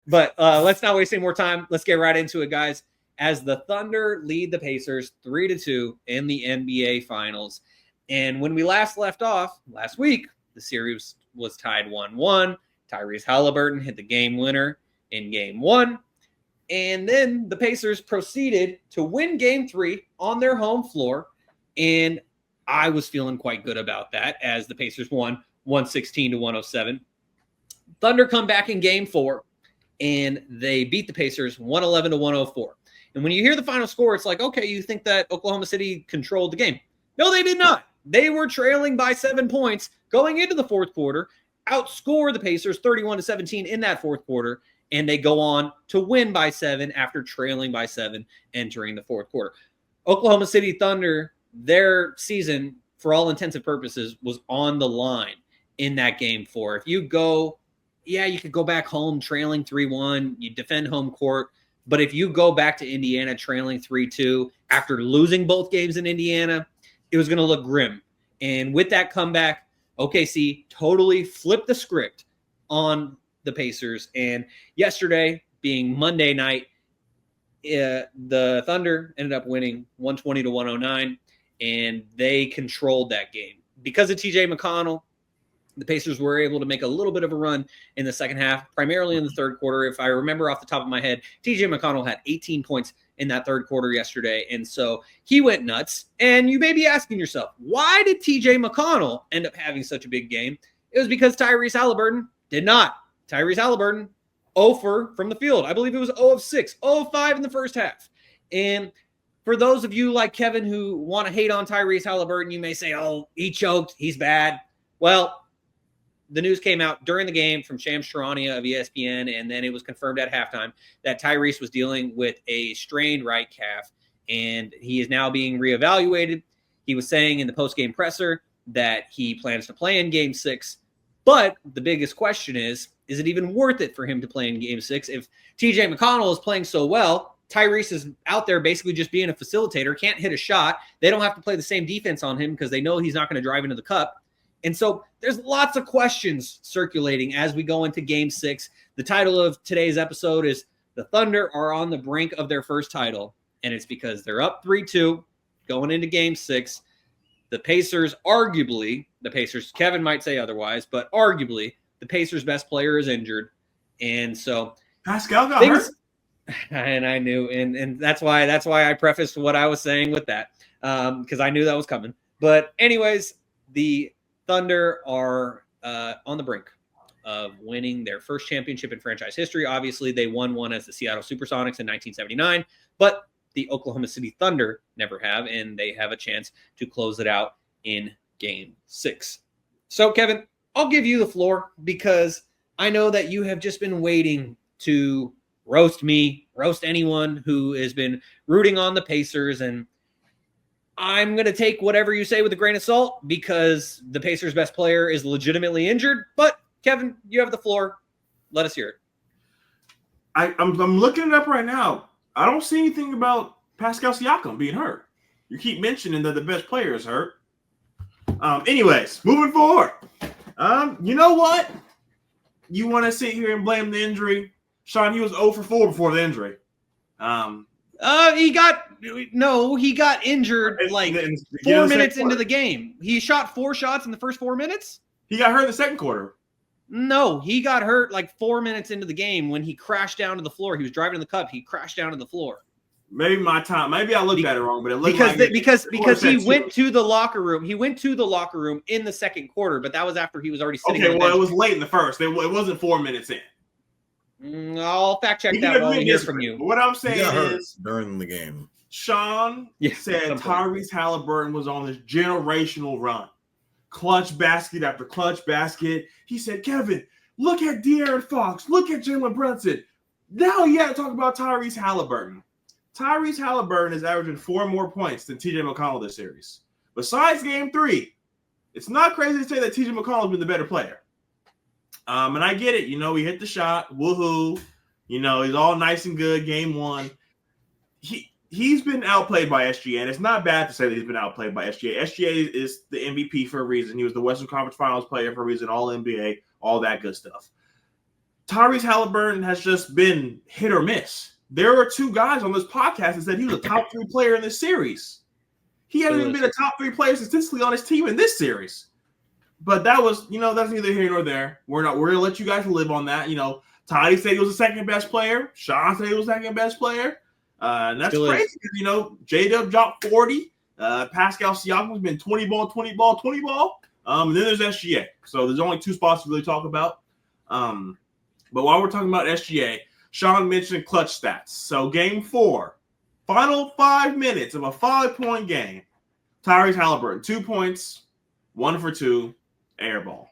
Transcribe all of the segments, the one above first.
But let's not waste any more time. Let's get right into it, guys. As the Thunder lead the Pacers 3-2 in the NBA Finals. And when we last left off last week, the series was tied 1-1. Tyrese Halliburton hit the game winner in game 1. And then the Pacers proceeded to win game 3 on their home floor. And I was feeling quite good about that as the Pacers won 116-107. Thunder come back in game 4, and they beat the Pacers 111-104. And when you hear the final score, it's like, okay, you think that Oklahoma City controlled the game. No, they did not. They were trailing by 7 points going into the fourth quarter, outscore the Pacers 31-17 in that fourth quarter, and they go on to win by 7 after trailing by 7 entering the fourth quarter. Oklahoma City Thunder, their season, for all intents and purposes, was on the line in that game 4. If you go, you could go back home trailing 3-1, you defend home court, but if you go back to Indiana trailing 3-2 after losing both games in Indiana, it was going to look grim. And with that comeback, OKC totally flipped the script on the Pacers. And yesterday, being Monday night, the Thunder ended up winning 120-109, and they controlled that game. Because of TJ McConnell, the Pacers were able to make a little bit of a run in the second half, primarily in the third quarter. If I remember off the top of my head, TJ McConnell had 18 points in that third quarter yesterday, and so he went nuts. And you may be asking yourself, why did TJ McConnell end up having such a big game? It was because Tyrese Halliburton did not. Tyrese Halliburton, 0 from the field. I believe it was 0 of 6, 0 of 5 in the first half. And for those of you like Kevin who want to hate on Tyrese Halliburton, you may say, oh, he choked, he's bad. Well, the news came out during the game from Shams Charania of ESPN, and then it was confirmed at halftime that Tyrese was dealing with a strained right calf, and he is now being reevaluated. He was saying in the post-game presser that he plans to play in Game 6, but the biggest question is it even worth it for him to play in Game 6? If TJ McConnell is playing so well, Tyrese is out there basically just being a facilitator, can't hit a shot. They don't have to play the same defense on him because they know he's not going to drive into the cup. And so there's lots of questions circulating as we go into Game 6. The title of today's episode is The Thunder Are on the Brink of Their First Title, and it's because they're up 3-2 going into Game 6. The Pacers, Kevin might say otherwise, but arguably the Pacers' best player is injured. And so Pascal got hurt. And I knew, and that's why I prefaced what I was saying with that, because I knew that was coming. But anyways, the Thunder are on the brink of winning their first championship in franchise history. Obviously, they won one as the Seattle Supersonics in 1979, but the Oklahoma City Thunder never have, and they have a chance to close it out in Game 6. So, Kevin, I'll give you the floor because I know that you have just been waiting to roast me, roast anyone who has been rooting on the Pacers, and I'm going to take whatever you say with a grain of salt because the Pacers' best player is legitimately injured. But, Kevin, you have the floor. Let us hear it. I'm looking it up right now. I don't see anything about Pascal Siakam being hurt. You keep mentioning that the best player is hurt. Anyways, moving forward. You know what? You want to sit here and blame the injury? Shaun, he was 0 for 4 before the injury. He got injured like 4 minutes into the game. He shot 4 shots in the first 4 minutes. He got hurt in the second quarter. No, he got hurt like 4 minutes into the game when he crashed down to the floor. He was driving in the cup. He crashed down to the floor. Maybe I looked at it wrong, but it looked because he went to the locker room. He went to the locker room in the second quarter, but that was after he was already sitting. Okay, well, it was late in the first. It wasn't 4 minutes in. I'll fact check that while we hear from you. What I'm saying is during the game, Shaun said Tyrese Halliburton was on this generational run. Clutch basket after clutch basket. He said, Kevin, look at De'Aaron Fox. Look at Jalen Brunson. Now you got to talk about Tyrese Halliburton. Tyrese Halliburton is averaging 4 more points than TJ McConnell this series. Besides Game 3, it's not crazy to say that TJ McConnell has been the better player. And I get it. You know, he hit the shot. Woohoo. You know, he's all nice and good. Game 1. He's been outplayed by SGA, and it's not bad to say that he's been outplayed by SGA. SGA is the MVP for a reason. He was the Western Conference Finals player for a reason, all NBA, all that good stuff. Tyrese Halliburton has just been hit or miss. There were 2 guys on this podcast that said he was a top 3 player in this series. He hasn't even been a top 3 player statistically on his team in this series. But that was, that's neither here nor there. We're going to let you guys live on that. Toddy said he was the second best player. Shaun said he was the second best player. And that's crazy because, J-Dub dropped 40. Pascal Siakam's been 20 ball. And then there's SGA. So there's only 2 spots to really talk about. But while we're talking about SGA, Shaun mentioned clutch stats. So game 4, final 5 minutes of a 5-point game. Tyrese Halliburton, 2 points, 1 for 2, air ball.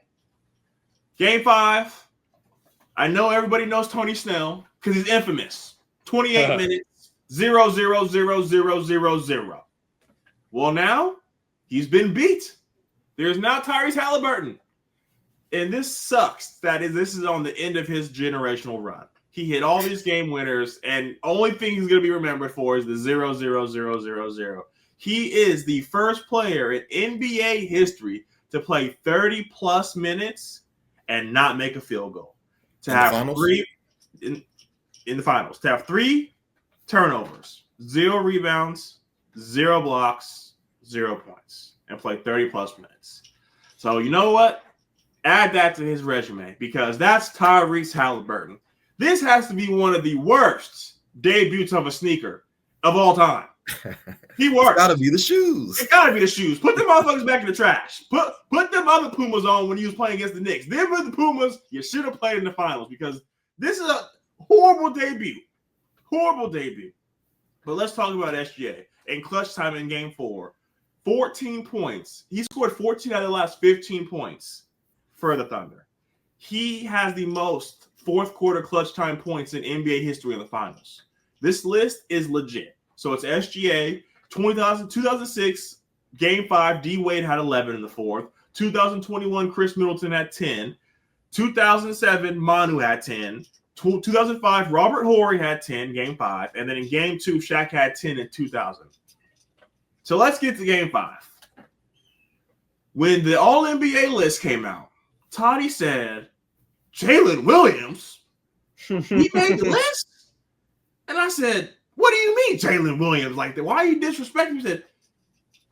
Game 5, I know everybody knows Tony Snell because he's infamous. 28 minutes, 0, 0, 0, 0, 0, 0. Well, now he's been beat. There's now Tyrese Halliburton. And this sucks. This is on the end of his generational run. He hit all these game winners, and only thing he's going to be remembered for is the 0, 0, 0, 0, 0. He is the first player in NBA history to play 30-plus minutes and not make a field goal. To have 3 in the finals. To have 3 turnovers, 0 rebounds, 0 blocks, 0 points, and play 30-plus minutes. So you know what? Add that to his resume because that's Tyrese Halliburton. This has to be one of the worst debuts of a sneaker of all time. He works. It's got to be the shoes. It got to be the shoes. Put them motherfuckers back in the trash. Put them other Pumas on when you was playing against the Knicks. Them were the Pumas you should have played in the finals because this is a horrible debut. Horrible debut. But let's talk about SGA. In clutch time in game 4, 14 points. He scored 14 out of the last 15 points for the Thunder. He has the most fourth quarter clutch time points in NBA history in the finals. This list is legit. So it's SGA, 2006, game 5, D Wade had 11 in the fourth. 2021, Chris Middleton had 10. 2007, Manu had 10. 2005, Robert Horry had 10, game 5. And then in game 2, Shaq had 10 in 2000. So let's get to game 5. When the All-NBA list came out, Toddy said, Jalen Williams, he made the list? And I said, what do you mean Jalen Williams like that? Why are you disrespecting him? He said,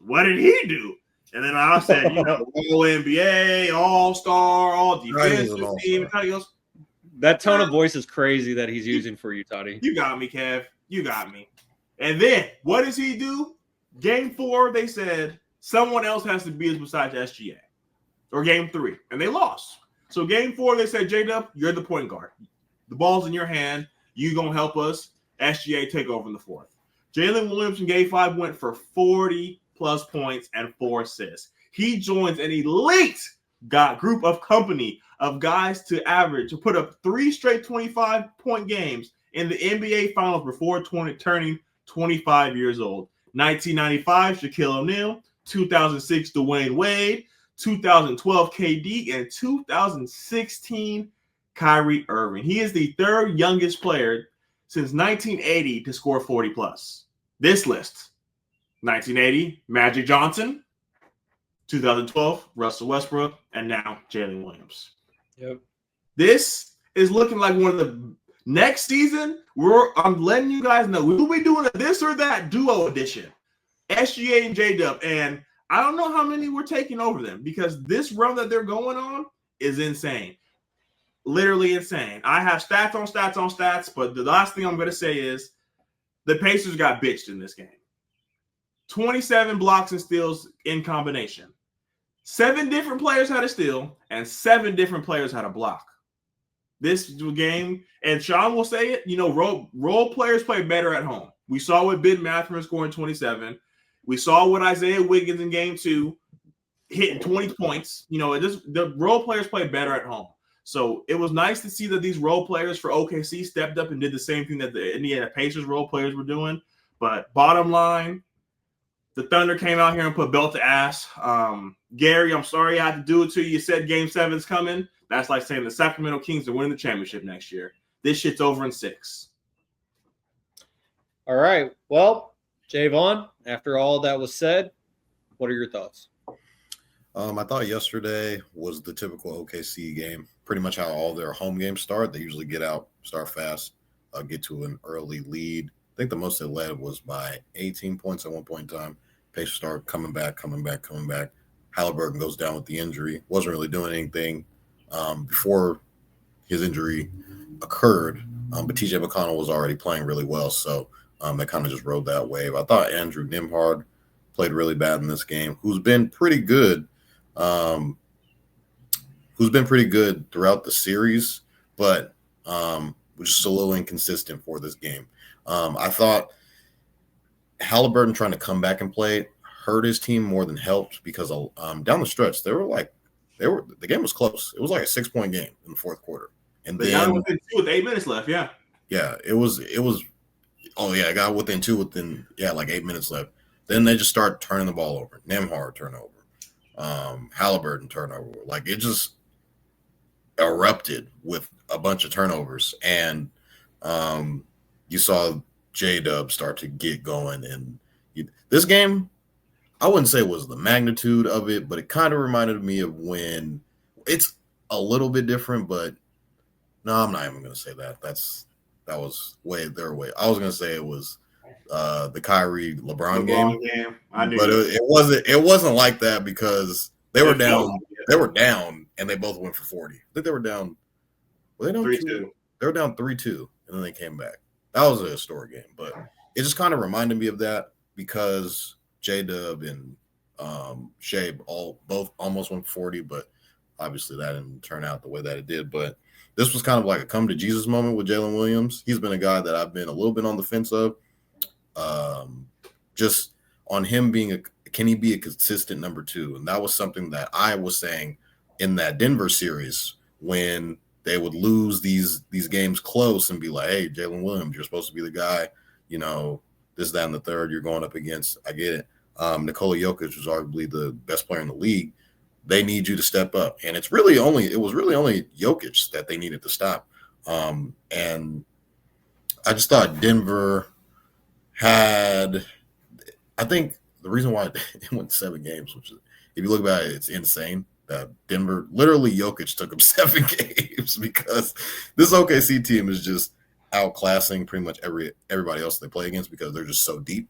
what did he do? And then I said, All-NBA, All-Star, All-Defensive team. That tone of voice is crazy that he's using for you, Toddy. You got me, Kev. You got me. And then, what does he do? Game 4, they said, someone else has to beat us besides SGA. Or game 3. And they lost. So game 4, they said, J-Dub, you're the point guard. The ball's in your hand. You going to help us. SGA take over in the fourth. Jalen Williams in game 5 went for 40-plus points and 4 assists. He joins an elite group of company of guys to put up 3 straight 25-point games in the NBA Finals before turning 25 years old. 1995, Shaquille O'Neal. 2006, Dwayne Wade. 2012, KD. And 2016, Kyrie Irving. He is the 3rd youngest player since 1980 to score 40-plus. This list, 1980, Magic Johnson. 2012, Russell Westbrook. And now, Jalen Williams. Yep. This is looking like one of the next season. I'm letting you guys know we'll be doing a this or that duo edition. SGA and J-Dub. And I don't know how many we're taking over them because this run that they're going on is insane. Literally insane. I have stats on stats on stats, but the last thing I'm going to say is the Pacers got bitched in this game. 27 blocks and steals in combination. 7 different players had a steal, and 7 different players had a block. This game, and Shaun will say it, role players play better at home. We saw what Ben Mathurin scoring 27. We saw what Isaiah Wiggins in game 2 hitting 20 points. The role players play better at home. So it was nice to see that these role players for OKC stepped up and did the same thing that the Indiana Pacers role players were doing. But bottom line, the Thunder came out here and put belt to ass. Gary, I'm sorry I had to do it to you. You said Game 7's coming. That's like saying the Sacramento Kings are winning the championship next year. This shit's over in 6. All right. Well, Jaevon, after all that was said, what are your thoughts? I thought yesterday was the typical OKC game. pretty much how all their home games start. They usually get out, start fast, get to an early lead. I think the most they led was by 18 points at one point in time. Pacers start coming back. Halliburton goes down with the injury. Wasn't really doing anything before his injury occurred, but TJ McConnell was already playing really well, so they kind of just rode that wave. I thought Andrew Nembhard played really bad in this game, who's been pretty good throughout the series, but was just a little inconsistent for this game. I thought Halliburton trying to come back and play hurt his team more than helped, because down the stretch the game was close. It was like a 6-point game in the fourth quarter, and they got within 2 with 8 minutes left. Yeah, it was. Oh yeah, it got within 2 within like 8 minutes left. Then they just start turning the ball over. Nembhard turnover, Halliburton turnover. Like, it just erupted with a bunch of turnovers, and you saw J-Dub start to get going. And this game, I wouldn't say it was the magnitude of it, but it kind of reminded me of when it's a little bit different, but no, I'm not even going to say that. That was way their way. I was going to say it was the Kyrie LeBron game. I knew, but it wasn't like that, because they were down. They were down, and they both went for 40. I think they were down. Were they down 3-2? They were down 3-2, and then they came back. That was a historic game, but it just kind of reminded me of that, because J-Dub and Shea both almost went 40, but obviously that didn't turn out the way that it did. But this was kind of like a come to Jesus moment with Jalen Williams. He's been a guy that I've been a little bit on the fence of, just on him being can he be a consistent number 2? And that was something that I was saying in that Denver series, when they would lose these games close and be like, hey, Jalen Williams, you're supposed to be the guy, this, that, and the third you're going up against. I get it. Nikola Jokic was arguably the best player in the league. They need you to step up. And it was really only Jokic that they needed to stop. And I just thought Denver had, I think the reason why it went 7 games, which is, if you look at it, it's insane that Denver, literally Jokic took them 7 games, because this OKC team is just outclassing pretty much everybody else they play against, because they're just so deep.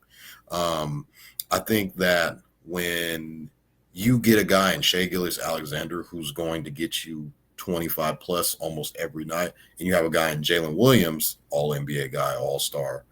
I think that when you get a guy in Shai Gilgeous-Alexander who's going to get you 25 plus almost every night, and you have a guy in Jalen Williams, all NBA guy, all-star,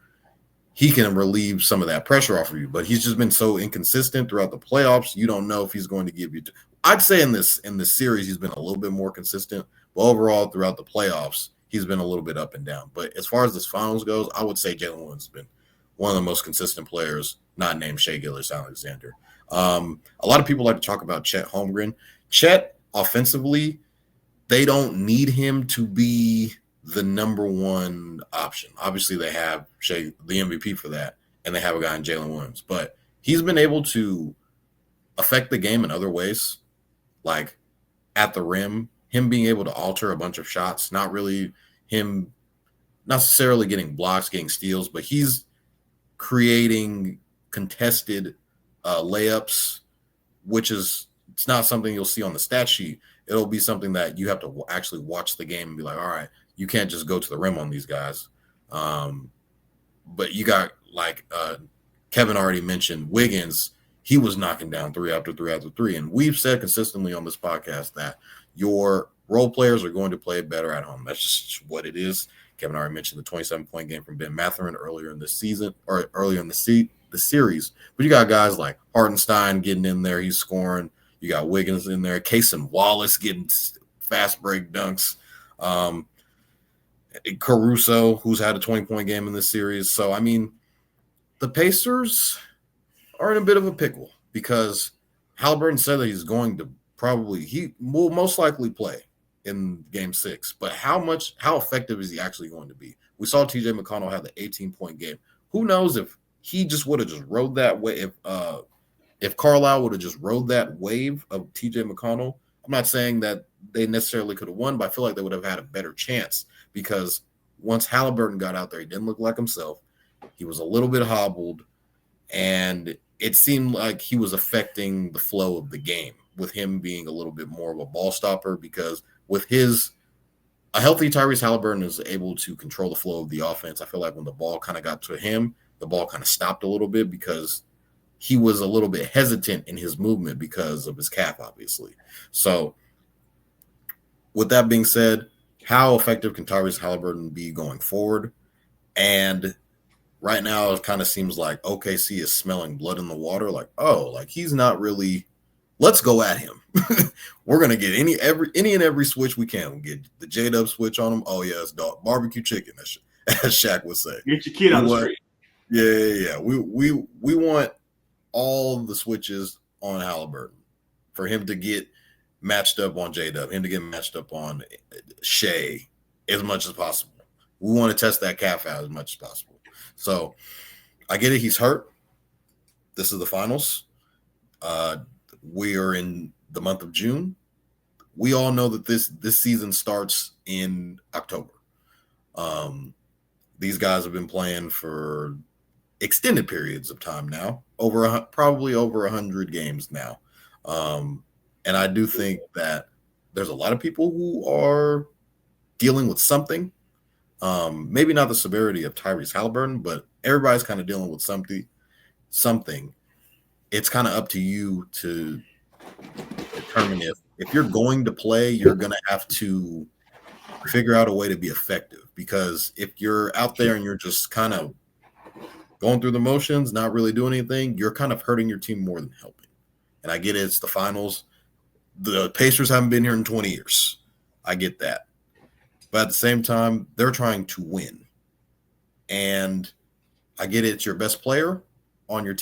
he can relieve some of that pressure off of you. But he's just been so inconsistent throughout the playoffs. You don't know if he's going to give you I'd say in this series he's been a little bit more consistent, but overall throughout the playoffs he's been a little bit up and down. But as far as this finals goes, I would say Jalen Williams has been one of the most consistent players, not named Shai Gilgeous-Alexander. A lot of people like to talk about Chet Holmgren. Chet, offensively, they don't need him to be the number 1 option. Obviously, they have Shai, the MVP for that, and they have a guy in Jalen Williams. But he's been able to affect the game in other ways, like at the rim, him being able to alter a bunch of shots, not really him necessarily getting blocks, getting steals, but he's creating contested layups, which is, it's not something you'll see on the stat sheet. It'll be something that you have to actually watch the game and be like, all right, you can't just go to the rim on these guys. But you got, like Kevin already mentioned, Wiggins, he was knocking down 3 after 3 after 3. And we've said consistently on this podcast that your role players are going to play better at home. That's just what it is. Kevin already mentioned the 27-point game from Ben Mathurin earlier in the season, or earlier in the series. But you got guys like Hartenstein getting in there. He's scoring. You got Wiggins in there. Cason Wallace getting fast break dunks. Caruso, who's had a 20-point game in this series. So, I mean, the Pacers are in a bit of a pickle, because Halliburton said that he's going to he will most likely play in Game 6. But how effective is he actually going to be? We saw TJ McConnell have the 18-point game. Who knows if he just would have just rode that way, if Carlisle would have just rode that wave of TJ McConnell. I'm not saying that they necessarily could have won, but I feel like they would have had a better chance, because once Halliburton got out there, he didn't look like himself. He was a little bit hobbled, and it seemed like he was affecting the flow of the game with him being a little bit more of a ball stopper, because with a healthy Tyrese Halliburton is able to control the flow of the offense. I feel like when the ball kind of got to him, the ball kind of stopped a little bit because he was a little bit hesitant in his movement because of his calf, obviously. So with that being said, how effective can Tyrese Halliburton be going forward? And right now, it kind of seems like OKC is smelling blood in the water. Like, oh, like he's not really. Let's go at him. We're gonna get any and every switch we can. We get the J-Dub switch on him. Oh yeah, it's dog barbecue chicken, as Shaq would say. Get your kid on the street. Yeah. We want all the switches on Halliburton for him to get matched up on J-Dub, him to get matched up on Shea as much as possible. We want to test that calf out as much as possible. So I get it. He's hurt. This is the finals. We are in the month of June. We all know that this season starts in October. These guys have been playing for extended periods of time now, probably over 100 games now. And I do think that there's a lot of people who are dealing with something. Maybe not the severity of Tyrese Halliburton, but everybody's kind of dealing with something. It's kind of up to you to determine if you're going to play, you're going to have to figure out a way to be effective. Because if you're out there and you're just kind of going through the motions, not really doing anything, you're kind of hurting your team more than helping. And I get it. It's the finals. The Pacers haven't been here in 20 years. I get that. But at the same time, they're trying to win. And I get it. It's your best player on your team.